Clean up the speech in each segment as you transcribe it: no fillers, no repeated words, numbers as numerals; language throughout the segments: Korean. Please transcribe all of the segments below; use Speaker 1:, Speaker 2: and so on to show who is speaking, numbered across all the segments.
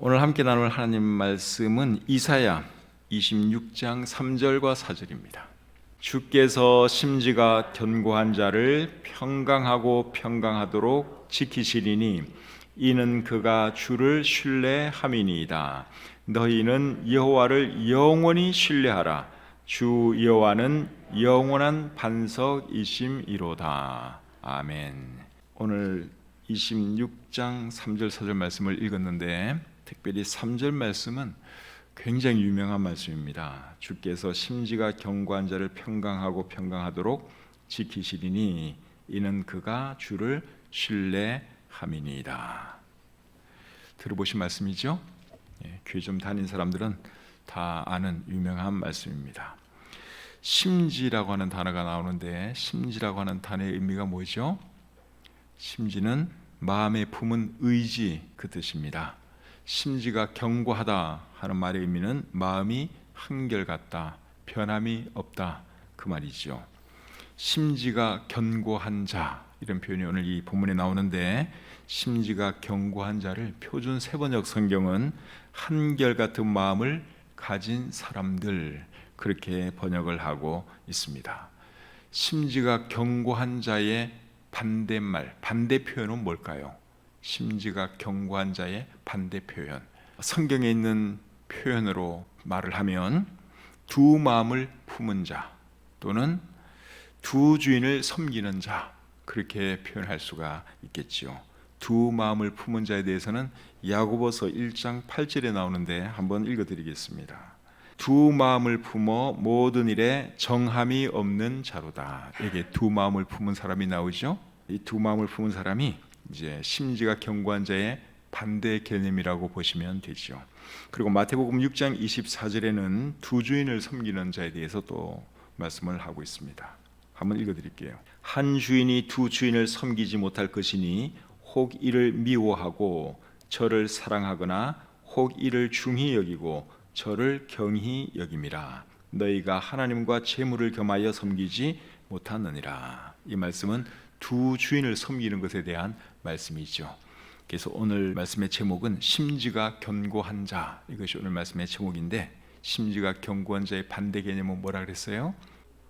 Speaker 1: 오늘 함께 나눌 하나님 말씀은 이사야 26장 3절과 4절입니다. 주께서 심지가 견고한 자를 평강하고 평강하도록 지키시리니 이는 그가 주를 신뢰함이니이다. 너희는 여호와를 영원히 신뢰하라. 주 여호와는 영원한 반석이심이로다. 아멘. 오늘 26장 3절 4절 말씀을 읽었는데 특별히 3절 말씀은 굉장히 유명한 말씀입니다. 주께서 심지가 견고한 자를 평강하고 평강하도록 지키시리니 이는 그가 주를 신뢰함이니이다. 들어보신 말씀이죠? 교회 좀 다닌 사람들은 다 아는 유명한 말씀입니다. 심지라고 하는 단어가 나오는데 심지라고 하는 단어의 의미가 뭐죠? 심지는 마음에 품은 의지 그 뜻입니다. 심지가 견고하다 하는 말의 의미는 마음이 한결같다, 변함이 없다 그 말이죠. 심지가 견고한 자 이런 표현이 오늘 이 본문에 나오는데 심지가 견고한 자를 표준 세번역 성경은 한결같은 마음을 가진 사람들 그렇게 번역을 하고 있습니다. 심지가 견고한 자의 반대말, 반대 표현은 뭘까요? 심지가 견고한 자의 반대 표현. 성경에 있는 표현으로 말을 하면 두 마음을 품은 자 또는 두 주인을 섬기는 자 그렇게 표현할 수가 있겠지요. 두 마음을 품은 자에 대해서는 야고보서 1장 8절에 나오는데 한번 읽어드리겠습니다. 두 마음을 품어 모든 일에 정함이 없는 자로다. 이게 두 마음을 품은 사람이 나오죠. 이 두 마음을 품은 사람이 이제 심지가 견고한 자의 반대 개념이라고 보시면 되죠. 그리고 마태복음 6장 24절에는 두 주인을 섬기는 자에 대해서 또 말씀을 하고 있습니다. 한번 읽어드릴게요. 한 주인이 두 주인을 섬기지 못할 것이니 혹 이를 미워하고 저를 사랑하거나 혹 이를 중히 여기고 저를 경히 여김이라. 너희가 하나님과 재물을 겸하여 섬기지 못하느니라. 이 말씀은 두 주인을 섬기는 것에 대한 말씀이죠. 그래서 오늘 말씀의 제목은 심지가 견고한 자, 이것이 오늘 말씀의 제목인데 심지가 견고한 자의 반대 개념은 뭐라 그랬어요?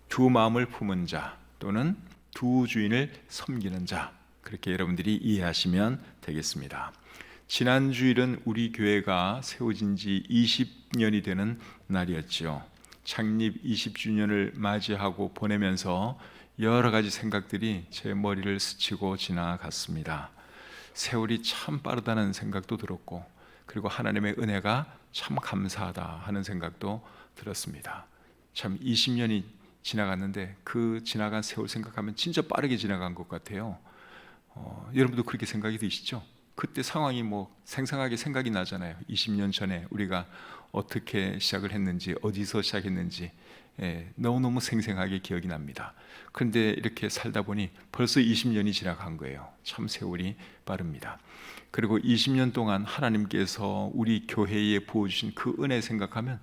Speaker 1: 두 마음을 품은 자 또는 두 주인을 섬기는 자, 그렇게 여러분들이 이해하시면 되겠습니다. 지난 주일은 우리 교회가 세워진 지 20년이 되는 날이었죠. 창립 20주년을 맞이하고 보내면서 여러 가지 생각들이 제 머리를 스치고 지나갔습니다. 세월이 참 빠르다는 생각도 들었고 그리고 하나님의 은혜가 참 감사하다 하는 생각도 들었습니다. 참 20년이 지나갔는데 그 지나간 세월 생각하면 진짜 빠르게 지나간 것 같아요. 여러분도 그렇게 생각이 드시죠? 그때 상황이 뭐 생생하게 생각이 나잖아요. 20년 전에 우리가 어떻게 시작을 했는지 어디서 시작했는지 너무너무 생생하게 기억이 납니다. 그런데 이렇게 살다 보니 벌써 20년이 지나간 거예요. 참 세월이 빠릅니다. 그리고 20년 동안 하나님께서 우리 교회에 부어주신 그 은혜 생각하면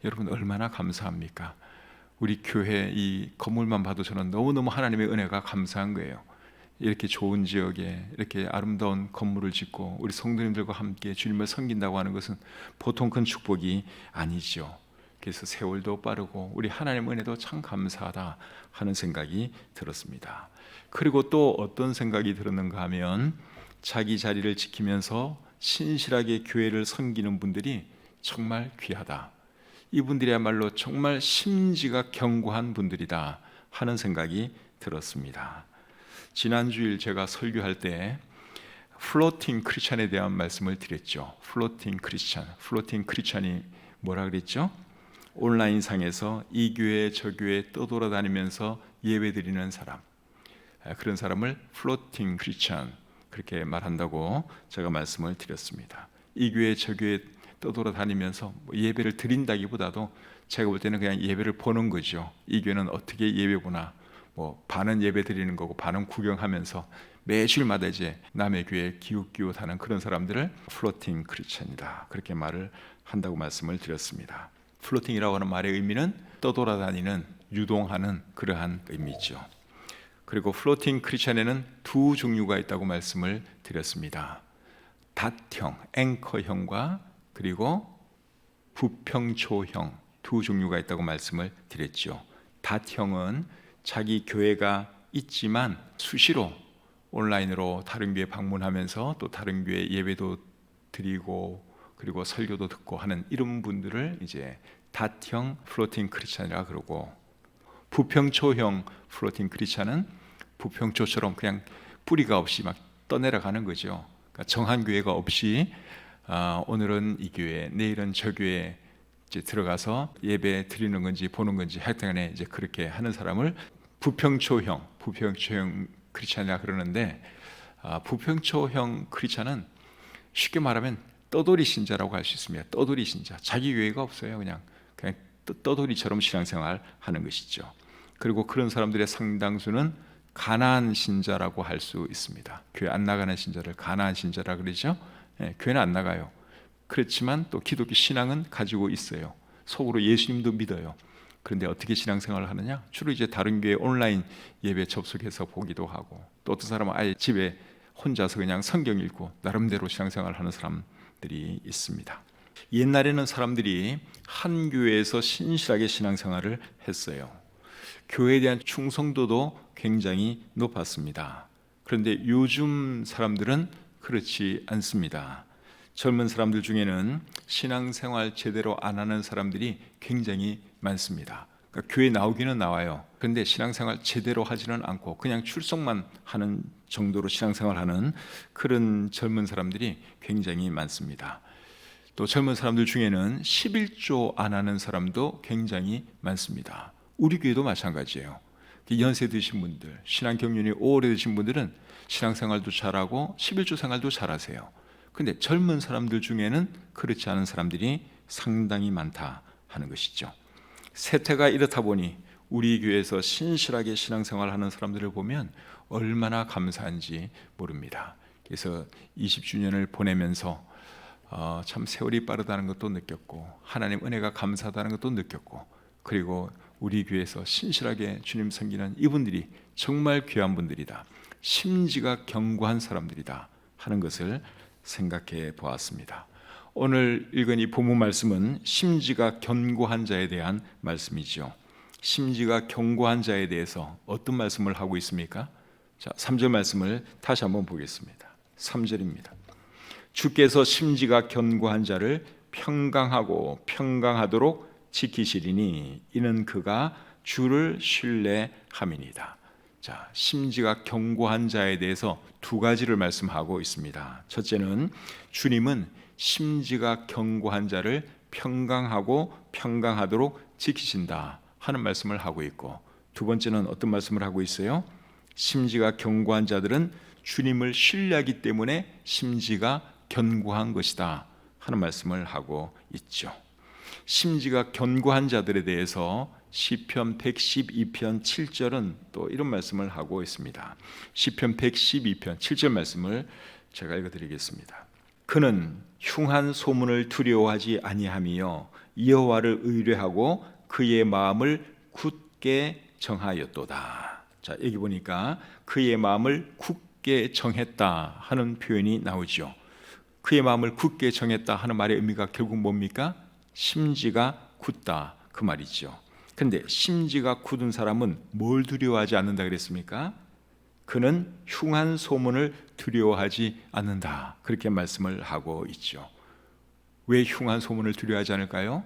Speaker 1: 여러분 얼마나 감사합니까? 우리 교회 이 건물만 봐도 저는 너무너무 하나님의 은혜가 감사한 거예요. 이렇게 좋은 지역에 이렇게 아름다운 건물을 짓고 우리 성도님들과 함께 주님을 섬긴다고 하는 것은 보통 큰 축복이 아니죠. 그래서 세월도 빠르고 우리 하나님의 은혜도 참 감사하다 하는 생각이 들었습니다. 그리고 또 어떤 생각이 들었는가 하면 자기 자리를 지키면서 신실하게 교회를 섬기는 분들이 정말 귀하다. 이분들이야말로 정말 심지가 견고한 분들이다 하는 생각이 들었습니다. 지난 주일 제가 설교할 때 플로팅 크리스찬에 대한 말씀을 드렸죠. 플로팅 크리스찬이 뭐라 그랬죠? 온라인상에서 이 교회 저 교회 떠돌아다니면서 예배드리는 사람, 그런 사람을 플로팅 크리스찬 그렇게 말한다고 제가 말씀을 드렸습니다. 이 교회 저 교회 떠돌아다니면서 예배를 드린다기보다도 제가 볼 때는 그냥 예배를 보는 거죠. 이 교회는 어떻게 예배 보나, 반은 예배 드리는 거고 반은 구경하면서 매주일마다 이제 남의 교회에 기웃기웃하는 그런 사람들을 플로팅 크리스찬이다 그렇게 말을 한다고 말씀을 드렸습니다. 플로팅이라고 하는 말의 의미는 떠돌아다니는, 유동하는 그러한 의미죠. 그리고 플로팅 크리스찬에는 두 종류가 있다고 말씀을 드렸습니다. 닷형, 앵커형과 그리고 부평초형 두 종류가 있다고 말씀을 드렸죠. 닷형은 자기 교회가 있지만 수시로 온라인으로 다른 교회 방문하면서 또 다른 교회 예배도 드리고 그리고 설교도 듣고 하는 이런 분들을 이제 닷형 플로팅 크리스찬이라 그러고, 부평초형 플로팅 크리스찬은 부평초처럼 그냥 뿌리가 없이 막 떠내려가는 거죠. 그러니까 정한 교회가 없이 오늘은 이 교회, 내일은 저 교회 이제 들어가서 예배 드리는 건지 보는 건지 하여튼간에 이제 그렇게 하는 사람을 부평초형 크리스찬이라 그러는데, 부평초형 크리스찬은 쉽게 말하면 떠돌이 신자라고 할 수 있습니다. 떠돌이 신자, 자기 교회가 없어요. 그냥 떠돌이처럼 신앙생활 하는 것이죠. 그리고 그런 사람들의 상당수는 가나안 신자라고 할 수 있습니다. 교회 안 나가는 신자를 가나안 신자라 그러죠. 교회는 안 나가요. 그렇지만 또 기독교 신앙은 가지고 있어요. 속으로 예수님도 믿어요. 그런데 어떻게 신앙생활을 하느냐? 주로 이제 다른 교회 온라인 예배 접속해서 보기도 하고, 또 어떤 사람은 아예 집에 혼자서 그냥 성경 읽고 나름대로 신앙생활을 하는 사람들이 있습니다. 옛날에는 사람들이 한 교회에서 신실하게 신앙생활을 했어요. 교회에 대한 충성도도 굉장히 높았습니다. 그런데 요즘 사람들은 그렇지 않습니다. 젊은 사람들 중에는 신앙생활 제대로 안 하는 사람들이 굉장히 많습니다. 그러니까 교회 나오기는 나와요. 그런데 신앙생활 제대로 하지는 않고 그냥 출석만 하는 정도로 신앙생활하는 그런 젊은 사람들이 굉장히 많습니다. 또 젊은 사람들 중에는 11조 안 하는 사람도 굉장히 많습니다. 우리 교회도 마찬가지예요. 연세 드신 분들, 신앙 경륜이 오래되신 분들은 신앙생활도 잘하고 11조 생활도 잘하세요. 근데 젊은 사람들 중에는 그렇지 않은 사람들이 상당히 많다 하는 것이죠. 세태가 이렇다 보니 우리 교회에서 신실하게 신앙생활하는 사람들을 보면 얼마나 감사한지 모릅니다. 그래서 20주년을 보내면서 참 세월이 빠르다는 것도 느꼈고, 하나님 은혜가 감사하다는 것도 느꼈고, 그리고 우리 교회에서 신실하게 주님 섬기는 이분들이 정말 귀한 분들이다, 심지가 견고한 사람들이다 하는 것을 생각해 보았습니다. 오늘 읽은 이 본문 말씀은 심지가 견고한 자에 대한 말씀이죠. 심지가 견고한 자에 대해서 어떤 말씀을 하고 있습니까? 자, 3절 말씀을 다시 한번 보겠습니다. 3절입니다. 주께서 심지가 견고한 자를 평강하고 평강하도록 지키시리니 이는 그가 주를 신뢰함이니이다. 자, 심지가 견고한 자에 대해서 두 가지를 말씀하고 있습니다. 첫째는 주님은 심지가 견고한 자를 평강하고 평강하도록 지키신다 하는 말씀을 하고 있고, 두 번째는 어떤 말씀을 하고 있어요? 심지가 견고한 자들은 주님을 신뢰하기 때문에 심지가 견고한 것이다 하는 말씀을 하고 있죠. 심지가 견고한 자들에 대해서 시편 112편 7절은 또 이런 말씀을 하고 있습니다. 시편 112편 7절 말씀을 제가 읽어드리겠습니다. 그는 흉한 소문을 두려워하지 아니하며 여호와를 의뢰하고 그의 마음을 굳게 정하였도다. 자, 여기 보니까 그의 마음을 굳게 정했다 하는 표현이 나오죠. 그의 마음을 굳게 정했다 하는 말의 의미가 결국 뭡니까? 심지가 굳다 그 말이죠. 그런데 심지가 굳은 사람은 뭘 두려워하지 않는다 그랬습니까? 그는 흉한 소문을 두려워하지 않는다 그렇게 말씀을 하고 있죠. 왜 흉한 소문을 두려워하지 않을까요?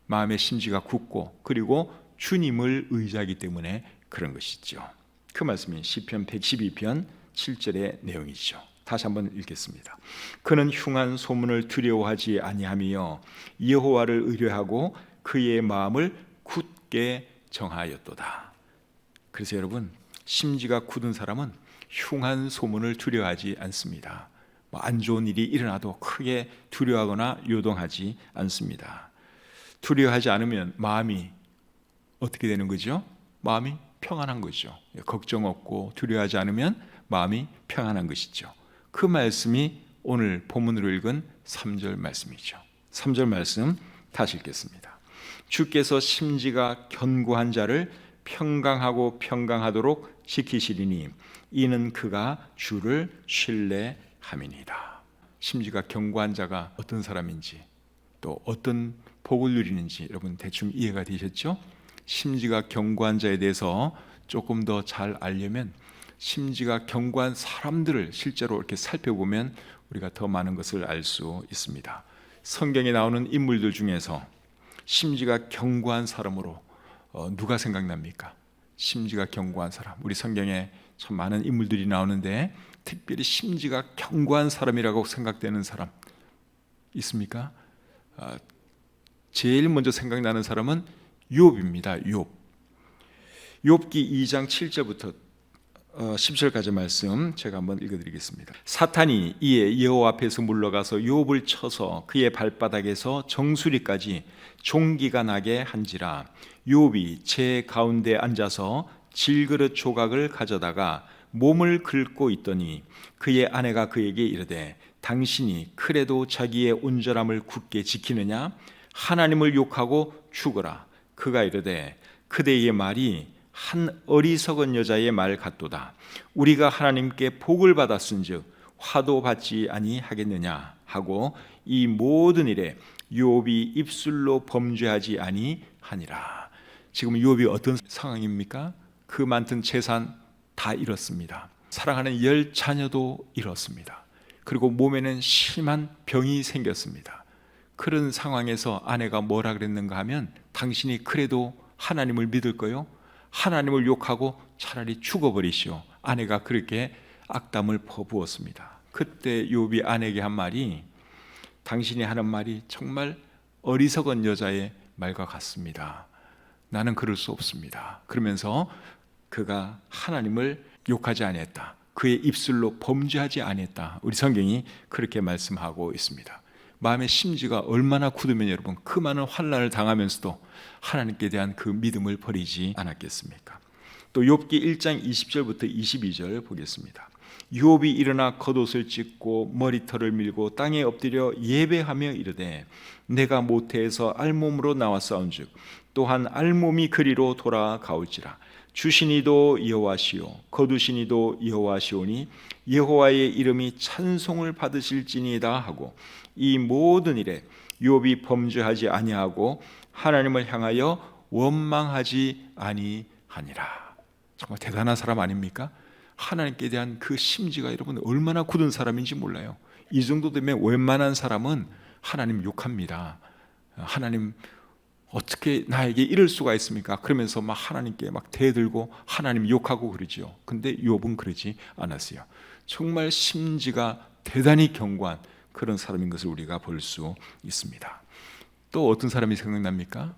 Speaker 1: 마음의 심지가 굳고 그리고 주님을 의지하기 때문에 그런 것이죠. 그 말씀이 시편 112편 7절의 내용이죠. 다시 한번 읽겠습니다. 그는 흉한 소문을 두려워하지 아니하며 여호와를 의뢰하고 그의 마음을 굳게 정하였도다. 그래서 여러분, 심지가 굳은 사람은 흉한 소문을 두려워하지 않습니다. 안 좋은 일이 일어나도 크게 두려워하거나 요동하지 않습니다. 두려워하지 않으면 마음이 어떻게 되는 거죠? 마음이 평안한 거죠. 걱정 없고 두려워하지 않으면 마음이 평안한 것이죠. 그 말씀이 오늘 본문으로 읽은 3절 말씀이죠. 3절 말씀 다시 읽겠습니다. 주께서 심지가 견고한 자를 평강하고 평강하도록 지키시리니 이는 그가 주를 신뢰함이니이다. 심지가 견고한 자가 어떤 사람인지, 또 어떤 복을 누리는지 여러분 대충 이해가 되셨죠? 심지가 견고한 자에 대해서 조금 더 잘 알려면 심지가 견고한 사람들을 실제로 이렇게 살펴보면 우리가 더 많은 것을 알 수 있습니다. 성경에 나오는 인물들 중에서 심지가 견고한 사람으로 누가 생각납니까? 심지가 견고한 사람, 우리 성경에 참 많은 인물들이 나오는데 특별히 심지가 견고한 사람이라고 생각되는 사람 있습니까? 제일 먼저 생각나는 사람은 욥입니다. 욥기 2장 7절부터 10절까지 말씀 제가 한번 읽어드리겠습니다. 사탄이 이에 여호와 앞에서 물러가서 욥을 쳐서 그의 발바닥에서 정수리까지 종기가 나게 한지라. 욥이 제 가운데 앉아서 질그릇 조각을 가져다가 몸을 긁고 있더니 그의 아내가 그에게 이르되 당신이 그래도 자기의 온전함을 굳게 지키느냐? 하나님을 욕하고 죽어라. 그가 이르되 그대의 말이 한 어리석은 여자의 말 같도다. 우리가 하나님께 복을 받았은즉 화도 받지 아니하겠느냐 하고 이 모든 일에 욥이 입술로 범죄하지 아니하니라. 지금 욥이 어떤 상황입니까? 그 많던 재산 다 잃었습니다. 사랑하는 10 자녀도 잃었습니다. 그리고 몸에는 심한 병이 생겼습니다. 그런 상황에서 아내가 뭐라 그랬는가 하면 당신이 그래도 하나님을 믿을 거요? 하나님을 욕하고 차라리 죽어버리시오. 아내가 그렇게 악담을 퍼부었습니다. 그때 욥이 아내에게 한 말이 당신이 하는 말이 정말 어리석은 여자의 말과 같습니다. 나는 그럴 수 없습니다. 그러면서 그가 하나님을 욕하지 아니했다. 그의 입술로 범죄하지 아니했다. 우리 성경이 그렇게 말씀하고 있습니다. 마음의 심지가 얼마나 굳으면 여러분 그 많은 환난을 당하면서도 하나님께 대한 그 믿음을 버리지 않았겠습니까? 또 욥기 1장 20절부터 22절 보겠습니다. 욥이 일어나 겉옷을 찢고 머리털을 밀고 땅에 엎드려 예배하며 이르되 내가 모태에서 알몸으로 나왔사온즉 또한 알몸이 그리로 돌아가올지라. 주시니도 여호와시오 거두시니도 여호와시오니 여호와의 이름이 찬송을 받으실지니이다 하고 이 모든 일에 욥이 범죄하지 아니하고 하나님을 향하여 원망하지 아니하니라. 정말 대단한 사람 아닙니까? 하나님께 대한 그 심지가 여러분 얼마나 굳은 사람인지 몰라요. 이 정도 되면 웬만한 사람은 하나님 욕합니다. 하나님 어떻게 나에게 이럴 수가 있습니까? 그러면서 막 하나님께 막 대들고 하나님 욕하고 그러지요. 근데 욥은 그러지 않았어요. 정말 심지가 대단히 견고한 그런 사람인 것을 우리가 볼 수 있습니다. 또 어떤 사람이 생각납니까?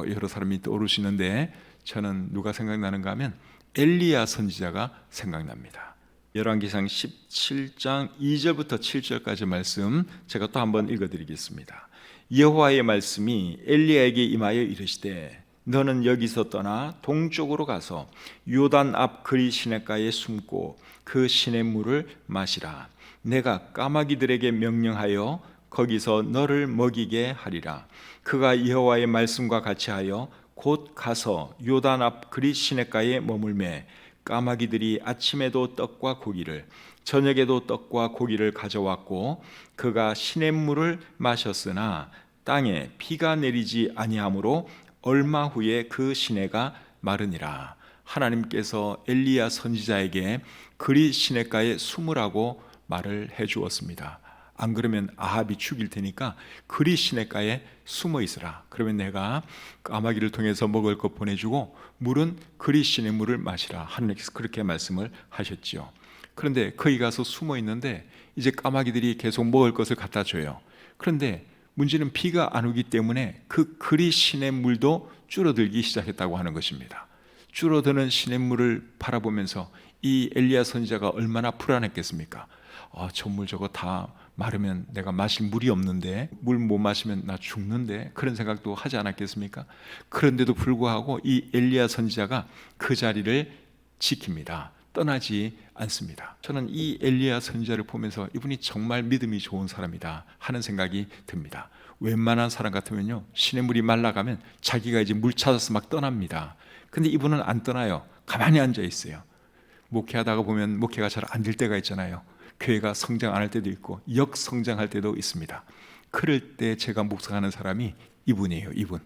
Speaker 1: 여러 사람이 떠오르시는데 저는 누가 생각나는가 하면 엘리야 선지자가 생각납니다. 열왕기상 17장 2절부터 7절까지 말씀 제가 또 한번 읽어드리겠습니다. 여호와의 말씀이 엘리야에게 임하여 이르시되 너는 여기서 떠나 동쪽으로 가서 요단 앞 그리 시냇가에 숨고 그 시냇물을 마시라. 내가 까마귀들에게 명령하여 거기서 너를 먹이게 하리라. 그가 여호와의 말씀과 같이 하여 곧 가서 요단 앞 그리 시냇가에 머물매 까마귀들이 아침에도 떡과 고기를 저녁에도 떡과 고기를 가져왔고 그가 시냇물을 마셨으나 땅에 비가 내리지 아니하므로 얼마 후에 그 시내가 마르니라. 하나님께서 엘리야 선지자에게 그리 시냇가에 숨으라고 말을 해주었습니다. 안 그러면 아합이 죽일 테니까 그리 시냇가에 숨어 있으라. 그러면 내가 까마귀를 통해서 먹을 것 보내주고 물은 그리 시냇물을 마시라. 하나님께서 그렇게 말씀을 하셨지요. 그런데 거기 가서 숨어 있는데 이제 까마귀들이 계속 먹을 것을 갖다 줘요. 그런데 문제는 비가 안 오기 때문에 그 그리 시냇물도 줄어들기 시작했다고 하는 것입니다. 줄어드는 시냇물을 바라보면서 이 엘리야 선지자가 얼마나 불안했겠습니까? 저 물 저거 다 마르면 내가 마실 물이 없는데, 물 못 마시면 나 죽는데, 그런 생각도 하지 않았겠습니까? 그런데도 불구하고 이 엘리야 선지자가 그 자리를 지킵니다. 떠나지 않습니다. 저는 이 엘리야 선지자를 보면서 이분이 정말 믿음이 좋은 사람이다 하는 생각이 듭니다. 웬만한 사람 같으면요, 시냇물이 말라가면 자기가 이제 물 찾아서 막 떠납니다. 근데 이분은 안 떠나요. 가만히 앉아 있어요. 목회하다가 보면 목회가 잘 안 될 때가 있잖아요. 교회가 성장 안 할 때도 있고 역성장할 때도 있습니다. 그럴 때 제가 묵상하는 사람이 이분이에요. 이분.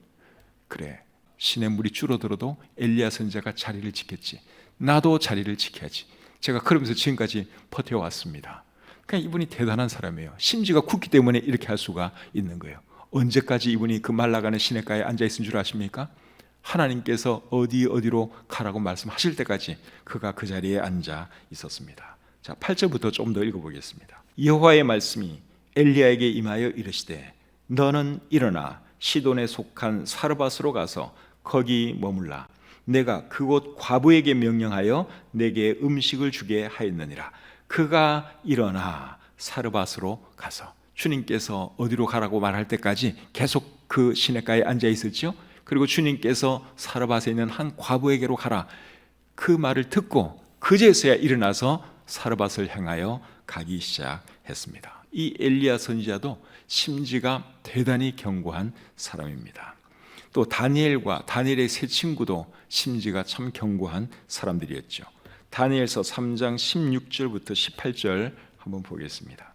Speaker 1: 그래, 시냇물이 줄어들어도 엘리야 선지자가 자리를 지켰지, 나도 자리를 지켜야지. 제가 그러면서 지금까지 버텨왔습니다. 그냥 이분이 대단한 사람이에요. 심지가 굳기 때문에 이렇게 할 수가 있는 거예요. 언제까지 이분이 그 말라가는 시냇가에 앉아있은 줄 아십니까? 하나님께서 어디로 가라고 말씀하실 때까지 그가 그 자리에 앉아 있었습니다. 자, 8절부터 좀 더 읽어보겠습니다. 여호와의 말씀이 엘리야에게 임하여 이르시되 너는 일어나 시돈에 속한 사르밧으로 가서 거기 머물라. 내가 그곳 과부에게 명령하여 내게 음식을 주게 하였느니라. 그가 일어나 사르밧으로 가서, 주님께서 어디로 가라고 말할 때까지 계속 그 시냇가에 앉아 있었죠. 그리고 주님께서 사르밧에 있는 한 과부에게로 가라, 그 말을 듣고 그제서야 일어나서 사르밧을 향하여 가기 시작했습니다. 이 엘리야 선지자도 심지가 대단히 견고한 사람입니다. 또 다니엘의 세 친구도 심지가 참 견고한 사람들이었죠. 다니엘서 3장 16절부터 18절 한번 보겠습니다.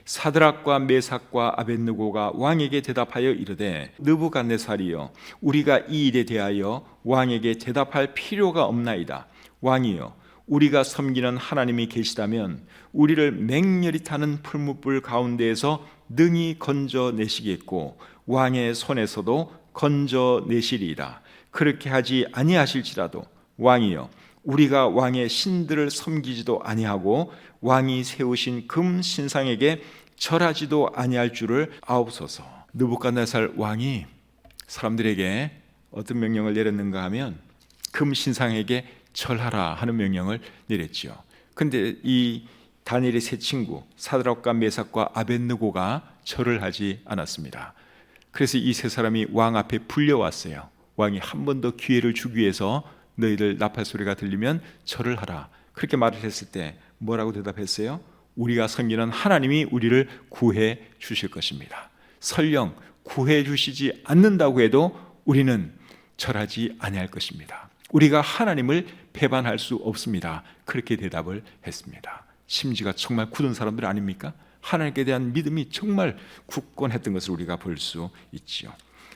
Speaker 1: 사드락과 메삭과 아벳느고가 왕에게 대답하여 이르되 느부갓네살이여, 우리가 이 일에 대하여 왕에게 대답할 필요가 없나이다. 왕이여, 우리가 섬기는 하나님이 계시다면 우리를 맹렬히 타는 풀무불 가운데에서 능히 건져내시겠고 왕의 손에서도 건져내시리이다. 그렇게 하지 아니하실지라도 왕이여, 우리가 왕의 신들을 섬기지도 아니하고 왕이 세우신 금 신상에게 절하지도 아니할 줄을 아옵소서. 느부갓네살 왕이 사람들에게 어떤 명령을 내렸는가 하면 금 신상에게 절하라 하는 명령을 내렸지요. 근데 이 다니엘의 세 친구 사드락과 메삭과 아벳느고가 절을 하지 않았습니다. 그래서 이 세 사람이 왕 앞에 불려왔어요. 왕이 한 번 더 기회를 주기 위해서 너희들 나팔 소리가 들리면 절을 하라, 그렇게 말을 했을 때 뭐라고 대답했어요? 우리가 섬기는 하나님이 우리를 구해 주실 것입니다. 설령 구해 주시지 않는다고 해도 우리는 절하지 아니할 것입니다. 우리가 하나님을 배반할 수 없습니다. 그렇게 대답을 했습니다. 심지가 정말 굳은 사람들 아닙니까? 하나님께 대한 믿음이 정말 굳건했던 것을 우리가 볼 수 있지요.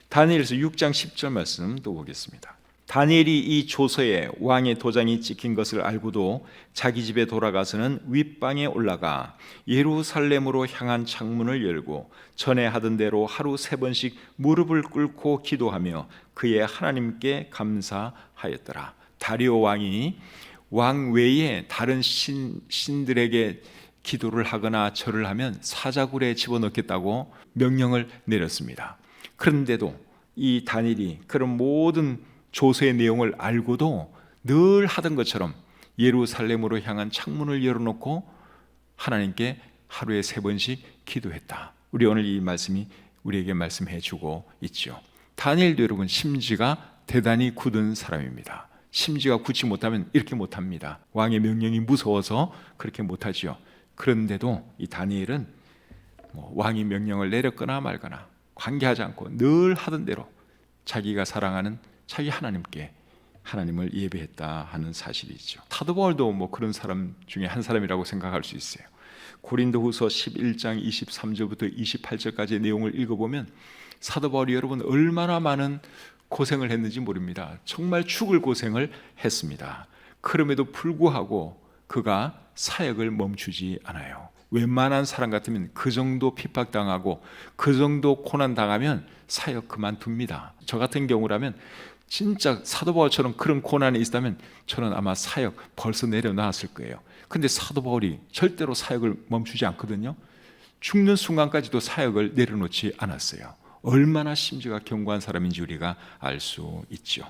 Speaker 1: 다니엘서 6장 10절 말씀 또 보겠습니다. 다니엘이 이 조서에 왕의 도장이 찍힌 것을 알고도 자기 집에 돌아가서는 윗방에 올라가 예루살렘으로 향한 창문을 열고 전에 하던 대로 하루 3번씩 무릎을 꿇고 기도하며 그의 하나님께 감사하였더라. 다리오 왕이 왕 외에 다른 신들에게 기도를 하거나 절을 하면 사자굴에 집어넣겠다고 명령을 내렸습니다. 그런데도 이 다니엘이 그런 모든 조서의 내용을 알고도 늘 하던 것처럼 예루살렘으로 향한 창문을 열어놓고 하나님께 하루에 3번씩 기도했다. 우리 오늘 이 말씀이 우리에게 말씀해 주고 있죠. 다니엘도 여러분 심지가 대단히 굳은 사람입니다. 심지가 굳지 못하면 이렇게 못합니다. 왕의 명령이 무서워서 그렇게 못하지요. 그런데도 이 다니엘은 왕이 명령을 내렸거나 말거나 관계하지 않고 늘 하던 대로 자기가 사랑하는 자기 하나님께 하나님을 예배했다 하는 사실이죠. 사도 바울도 그런 사람 중에 한 사람이라고 생각할 수 있어요. 고린도후서 11장 23절부터 28절까지의 내용을 읽어보면 사도 바울이 여러분 얼마나 많은 고생을 했는지 모릅니다. 정말 죽을 고생을 했습니다. 그럼에도 불구하고 그가 사역을 멈추지 않아요. 웬만한 사람 같으면 그 정도 핍박당하고 그 정도 고난당하면 사역 그만둡니다. 저 같은 경우라면 진짜 사도 바울처럼 그런 고난이 있다면 저는 아마 사역 벌써 내려놨을 거예요. 근데 사도 바울이 절대로 사역을 멈추지 않거든요. 죽는 순간까지도 사역을 내려놓지 않았어요. 얼마나 심지가 견고한 사람인지 우리가 알 수 있죠.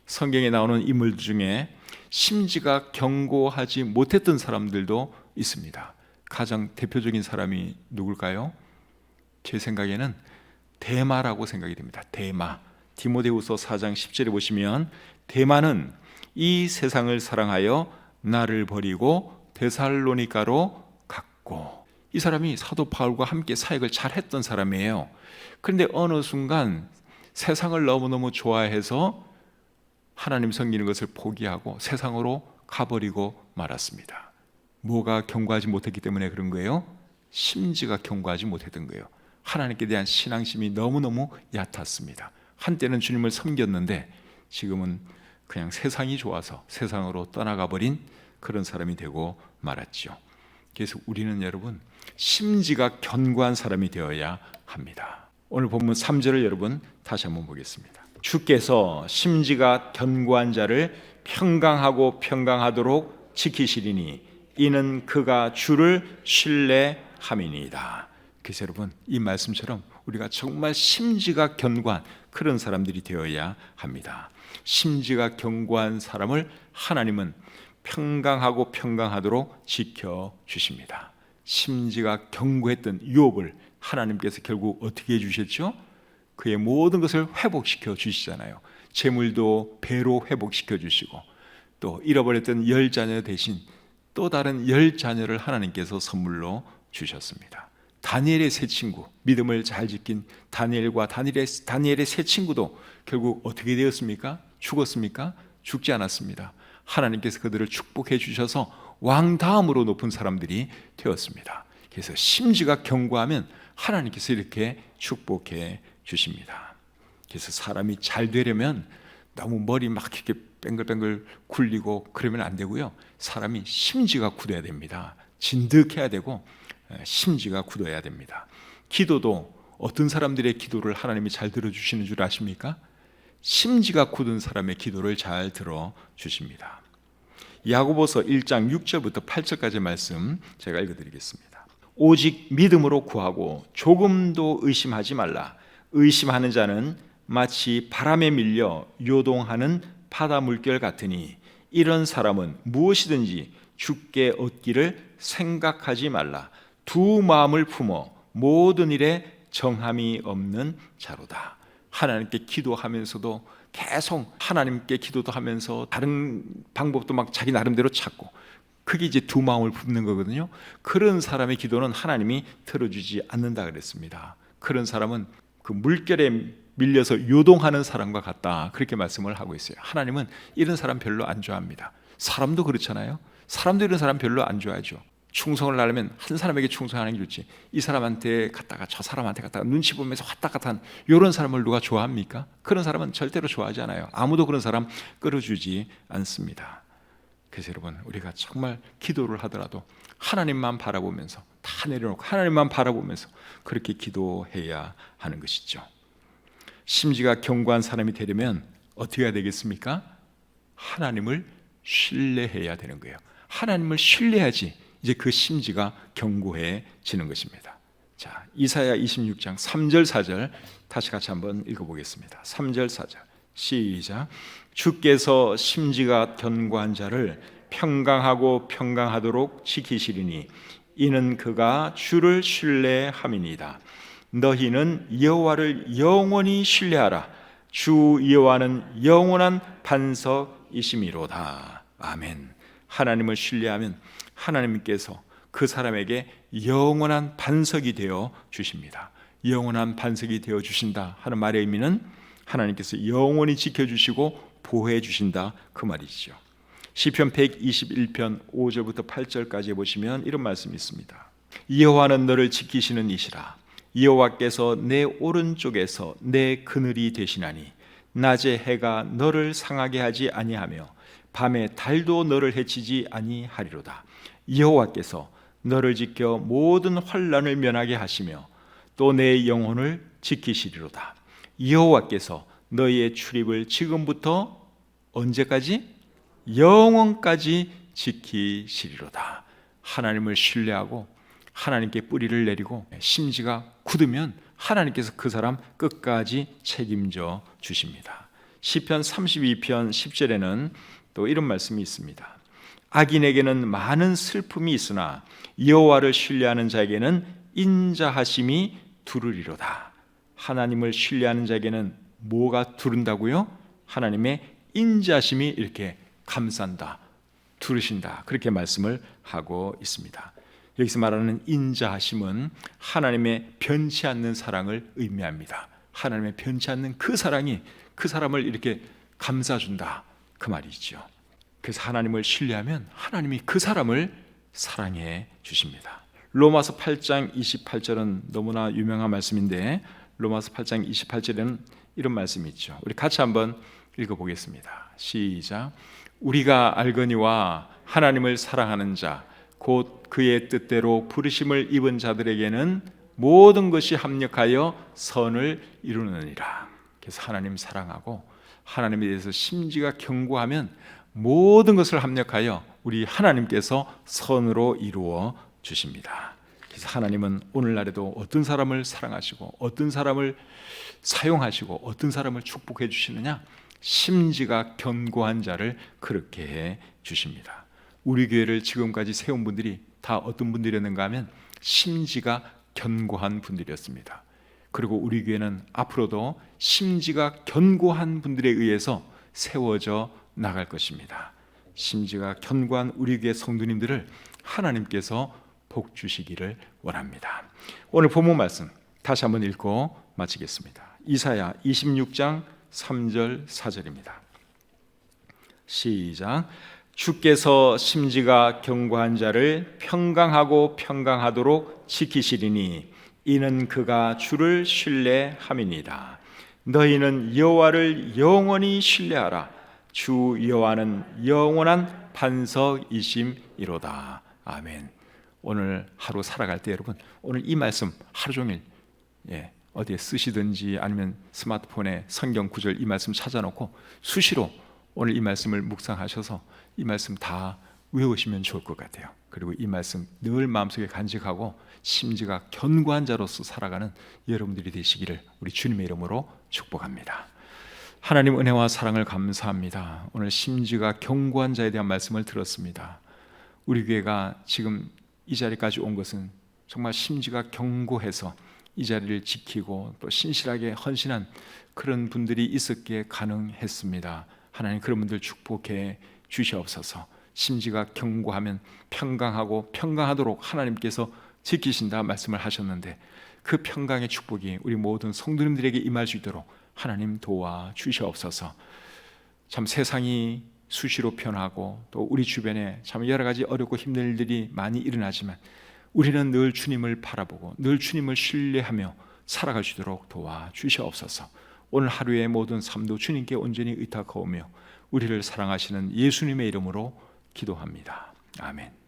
Speaker 1: 성경에 나오는 인물 중에 심지가 견고하지 못했던 사람들도 있습니다. 가장 대표적인 사람이 누굴까요? 제 생각에는 데마라고 생각이 됩니다. 데마. 디모데후서 4장 10절에 보시면 데마는 이 세상을 사랑하여 나를 버리고 데살로니가로 갔고, 이 사람이 사도 바울과 함께 사역을 잘했던 사람이에요. 그런데 어느 순간 세상을 너무너무 좋아해서 하나님 섬기는 것을 포기하고 세상으로 가버리고 말았습니다. 뭐가 견고하지 못했기 때문에 그런 거예요? 심지가 견고하지 못했던 거예요. 하나님께 대한 신앙심이 너무너무 얕았습니다. 한때는 주님을 섬겼는데 지금은 그냥 세상이 좋아서 세상으로 떠나가 버린 그런 사람이 되고 말았죠. 그래서 우리는 여러분 심지가 견고한 사람이 되어야 합니다. 오늘 본문 3절을 여러분 다시 한번 보겠습니다. 주께서 심지가 견고한 자를 평강하고 평강하도록 지키시리니 이는 그가 주를 신뢰함이니이다. 그래서 여러분 이 말씀처럼 우리가 정말 심지가 견고한 그런 사람들이 되어야 합니다. 심지가 견고한 사람을 하나님은 평강하고 평강하도록 지켜주십니다. 심지가 견고했던 욥을 하나님께서 결국 어떻게 해주셨죠? 그의 모든 것을 회복시켜 주시잖아요. 재물도 배로 회복시켜 주시고 또 잃어버렸던 10자녀 대신 또 다른 10자녀를 하나님께서 선물로 주셨습니다. 다니엘의 세 친구, 믿음을 잘 지킨 다니엘과 다니엘의 세 친구도 결국 어떻게 되었습니까? 죽었습니까? 죽지 않았습니다. 하나님께서 그들을 축복해 주셔서 왕 다음으로 높은 사람들이 되었습니다. 그래서 심지가 견고하면 하나님께서 이렇게 축복해 주십니다. 그래서 사람이 잘 되려면 너무 머리 막 이렇게 뱅글뱅글 굴리고 그러면 안 되고요. 사람이 심지가 굳어야 됩니다. 진득해야 되고 심지가 굳어야 됩니다. 기도도 어떤 사람들의 기도를 하나님이 잘 들어주시는 줄 아십니까? 심지가 굳은 사람의 기도를 잘 들어주십니다. 야고보서 1장 6절부터 8절까지 말씀 제가 읽어드리겠습니다. 오직 믿음으로 구하고 조금도 의심하지 말라. 의심하는 자는 마치 바람에 밀려 요동하는 바다 물결 같으니 이런 사람은 무엇이든지 주께 얻기를 생각하지 말라. 두 마음을 품어 모든 일에 정함이 없는 자로다. 하나님께 기도하면서도 계속 하나님께 기도도 하면서 다른 방법도 막 자기 나름대로 찾고 그게 이제 두 마음을 품는 거거든요. 그런 사람의 기도는 하나님이 들어주지 않는다 그랬습니다. 그런 사람은 그 물결에 밀려서 요동하는 사람과 같다 그렇게 말씀을 하고 있어요. 하나님은 이런 사람 별로 안 좋아합니다. 사람도 그렇잖아요. 사람도 이런 사람 별로 안 좋아하죠. 충성을 하려면 한 사람에게 충성하는 게 좋지 이 사람한테 갔다가 저 사람한테 갔다가 눈치 보면서 왔다 갔다 하는 이런 사람을 누가 좋아합니까? 그런 사람은 절대로 좋아하지 않아요. 아무도 그런 사람 끌어주지 않습니다. 그래서 여러분 우리가 정말 기도를 하더라도 하나님만 바라보면서 다 내려놓고 하나님만 바라보면서 그렇게 기도해야 하는 것이죠. 심지가 견고한 사람이 되려면 어떻게 해야 되겠습니까? 하나님을 신뢰해야 되는 거예요. 하나님을 신뢰해야지 이제 그 심지가 견고해지는 것입니다. 자, 이사야 26장 3절 4절 다시 같이 한번 읽어보겠습니다. 3절 4절 시작. 주께서 심지가 견고한 자를 평강하고 평강하도록 지키시리니 이는 그가 주를 신뢰함이니이다. 너희는 여호와를 영원히 신뢰하라. 주 여호와는 영원한 반석이심이로다. 아멘. 하나님을 신뢰하면 하나님께서 그 사람에게 영원한 반석이 되어 주십니다. 영원한 반석이 되어 주신다 하는 말의 의미는 하나님께서 영원히 지켜주시고 보호해 주신다 그 말이죠. 시편 121편 5절부터 8절까지 보시면 이런 말씀이 있습니다. 여호와는 너를 지키시는 이시라. 여호와께서 내 오른쪽에서 내 그늘이 되시나니 낮에 해가 너를 상하게 하지 아니하며 밤에 달도 너를 해치지 아니하리로다. 여호와께서 너를 지켜 모든 환난을 면하게 하시며 또 내 영혼을 지키시리로다. 여호와께서 너희의 출입을 지금부터 언제까지? 영원까지 지키시리로다. 하나님을 신뢰하고 하나님께 뿌리를 내리고 심지가 굳으면 하나님께서 그 사람 끝까지 책임져 주십니다. 시편 32편 10절에는 또 이런 말씀이 있습니다. 악인에게는 많은 슬픔이 있으나 여호와를 신뢰하는 자에게는 인자하심이 두르리로다. 하나님을 신뢰하는 자에게는 뭐가 두른다고요? 하나님의 인자하심이 이렇게 감싼다, 두르신다 그렇게 말씀을 하고 있습니다. 여기서 말하는 인자하심은 하나님의 변치 않는 사랑을 의미합니다. 하나님의 변치 않는 그 사랑이 그 사람을 이렇게 감싸준다 그 말이죠. 그래서 하나님을 신뢰하면 하나님이 그 사람을 사랑해 주십니다. 로마서 8장 28절은 너무나 유명한 말씀인데 로마서 8장 28절에는 이런 말씀이 있죠. 우리 같이 한번 읽어보겠습니다. 시작. 우리가 알거니와 하나님을 사랑하는 자 곧 그의 뜻대로 부르심을 입은 자들에게는 모든 것이 합력하여 선을 이루느니라. 그래서 하나님 사랑하고 하나님에 대해서 심지가 견고하면 모든 것을 합력하여 우리 하나님께서 선으로 이루어 주십니다. 그래서 하나님은 오늘날에도 어떤 사람을 사랑하시고 어떤 사람을 사용하시고 어떤 사람을 축복해 주시느냐? 심지가 견고한 자를 그렇게 해 주십니다. 우리 교회를 지금까지 세운 분들이 다 어떤 분들이었는가 하면 심지가 견고한 분들이었습니다. 그리고 우리 교회는 앞으로도 심지가 견고한 분들에 의해서 세워져 나갈 것입니다. 심지가 견고한 우리 교회 성도님들을 하나님께서 복 주시기를 원합니다. 오늘 본문 말씀 다시 한번 읽고 마치겠습니다. 이사야 26장 3절 4절입니다. 시작. 주께서 심지가 견고한 자를 평강하고 평강하도록 지키시리니 이는 그가 주를 신뢰함이니이다. 너희는 여호와를 영원히 신뢰하라. 주 여호와는 영원한 반석이심이로다. 아멘. 오늘 하루 살아갈 때 여러분 오늘 이 말씀 하루 종일 어디에 쓰시든지 아니면 스마트폰에 성경 구절 이 말씀 찾아놓고 수시로 오늘 이 말씀을 묵상하셔서 이 말씀 다 외우시면 좋을 것 같아요. 그리고 이 말씀 늘 마음속에 간직하고 심지가 견고한 자로서 살아가는 여러분들이 되시기를 우리 주님의 이름으로 축복합니다. 하나님 은혜와 사랑을 감사합니다. 오늘 심지가 견고한 자에 대한 말씀을 들었습니다. 우리 교회가 지금 이 자리까지 온 것은 정말 심지가 견고해서 이 자리를 지키고 또 신실하게 헌신한 그런 분들이 있었기에 가능했습니다. 하나님 그런 분들 축복해 주시옵소서. 심지가 견고하면 평강하고 평강하도록 하나님께서 지키신다 말씀을 하셨는데 그 평강의 축복이 우리 모든 성도님들에게 임할 수 있도록 하나님 도와 주시옵소서. 참 세상이 수시로 변하고 또 우리 주변에 참 여러 가지 어렵고 힘든 일들이 많이 일어나지만 우리는 늘 주님을 바라보고 늘 주님을 신뢰하며 살아갈 수 있도록 도와 주시옵소서. 오늘 하루의 모든 삶도 주님께 온전히 의탁하오며 우리를 사랑하시는 예수님의 이름으로 기도합니다. 아멘.